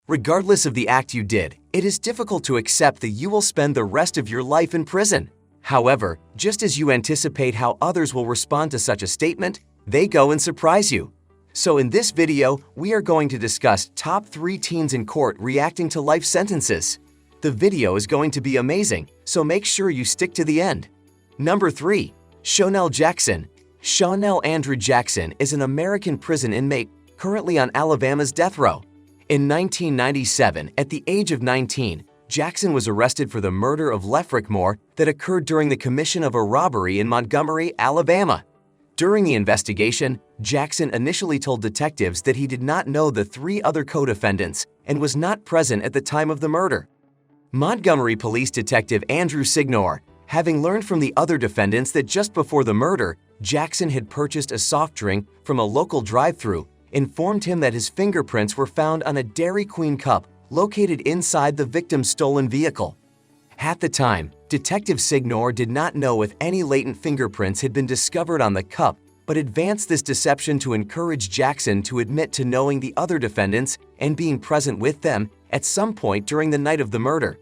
Regardless of the act you did, it is difficult to accept that you will spend the rest of your life in prison. However, just as you anticipate how others will respond to such a statement, they go and surprise you. So in this video, we are going to discuss top 3 teens in court reacting to life sentences. The video is going to be amazing, so make sure you stick to the end. Number 3. Shonelle Jackson. Shonelle Andrew Jackson is an American prison inmate currently on Alabama's death row. In 1997, at the age of 19, Jackson was arrested for the murder of Lefrick Moore that occurred during the commission of a robbery in Montgomery, Alabama. During the investigation, Jackson initially told detectives that he did not know the 3 other co-defendants and was not present at the time of the murder. Montgomery Police Detective Andrew Signor, having learned from the other defendants that just before the murder, Jackson had purchased a soft drink from a local drive-thru, informed him that his fingerprints were found on a Dairy Queen cup located inside the victim's stolen vehicle. At the time, Detective Signor did not know if any latent fingerprints had been discovered on the cup, but advanced this deception to encourage Jackson to admit to knowing the other defendants and being present with them at some point during the night of the murder.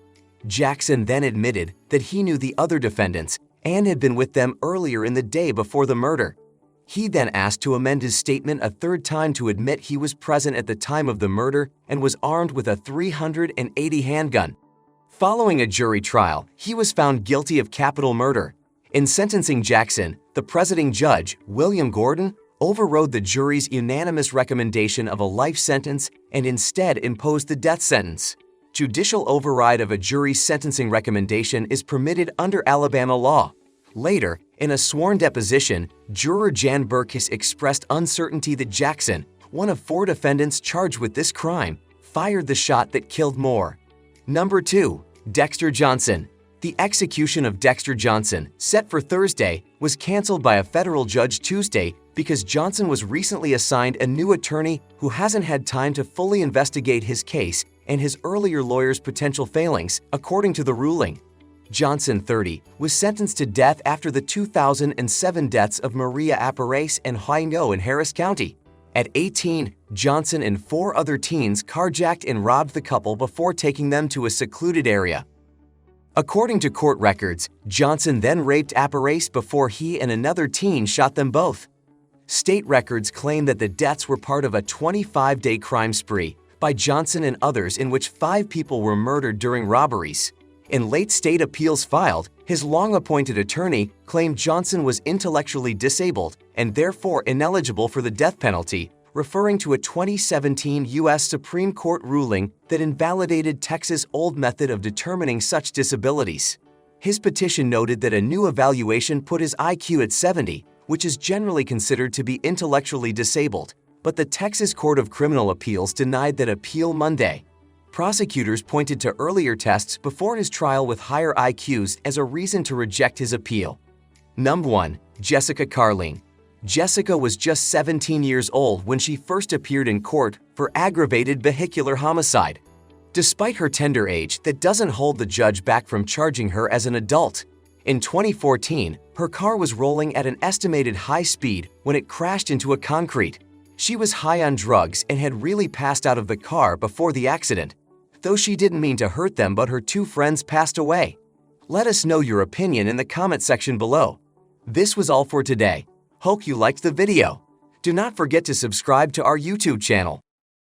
Jackson then admitted that he knew the other defendants and had been with them earlier in the day before the murder. He then asked to amend his statement a 3rd time to admit he was present at the time of the murder and was armed with a .380 handgun. Following a jury trial, he was found guilty of capital murder. In sentencing Jackson, the presiding judge, William Gordon, overrode the jury's unanimous recommendation of a life sentence and instead imposed the death sentence. Judicial override of a jury's sentencing recommendation is permitted under Alabama law. Later, in a sworn deposition, juror Jan Burkis expressed uncertainty that Jackson, one of 4 defendants charged with this crime, fired the shot that killed Moore. Number 2. Dexter Johnson. The execution of Dexter Johnson, set for Thursday, was canceled by a federal judge Tuesday because Johnson was recently assigned a new attorney who hasn't had time to fully investigate his case and his earlier lawyer's potential failings, according to the ruling. Johnson, 30, was sentenced to death after the 2007 deaths of Maria Aparice and Haino in Harris County. At 18, Johnson and 4 other teens carjacked and robbed the couple before taking them to a secluded area. According to court records, Johnson then raped Aparice before he and another teen shot them both. State records claim that the deaths were part of a 25-day crime spree by Johnson and others in which 5 people were murdered during robberies. In late state appeals filed, his long-appointed attorney claimed Johnson was intellectually disabled and therefore ineligible for the death penalty, referring to a 2017 U.S. Supreme Court ruling that invalidated Texas' old method of determining such disabilities. His petition noted that a new evaluation put his IQ at 70, which is generally considered to be intellectually disabled, but the Texas Court of Criminal Appeals denied that appeal Monday. Prosecutors pointed to earlier tests before his trial with higher IQs as a reason to reject his appeal. Number 1. Jessica Carlene. Jessica was just 17 years old when she first appeared in court for aggravated vehicular homicide. Despite her tender age, that doesn't hold the judge back from charging her as an adult. In 2014, her car was rolling at an estimated high speed when it crashed into a concrete. She was high on drugs and had really passed out of the car before the accident. Though she didn't mean to hurt them, but her 2 friends passed away. Let us know your opinion in the comment section below. This was all for today. Hope you liked the video. Do not forget to subscribe to our YouTube channel.